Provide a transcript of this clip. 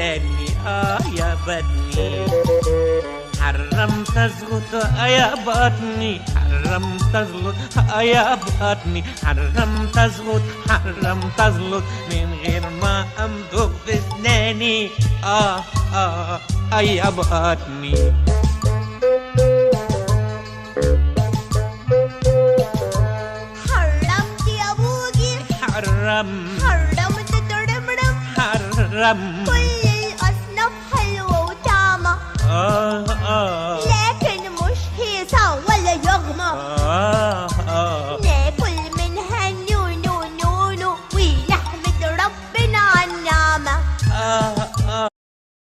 اسناني يا بطني، حرمت ازغط يا بطني، حرمت ازغط يا بطني، حرمت ازغط حرمت ازغط من غير ما امضغ باسناني يا بطني. حرمت يا بوجي، حرمت حرمت ترمرم، حرمت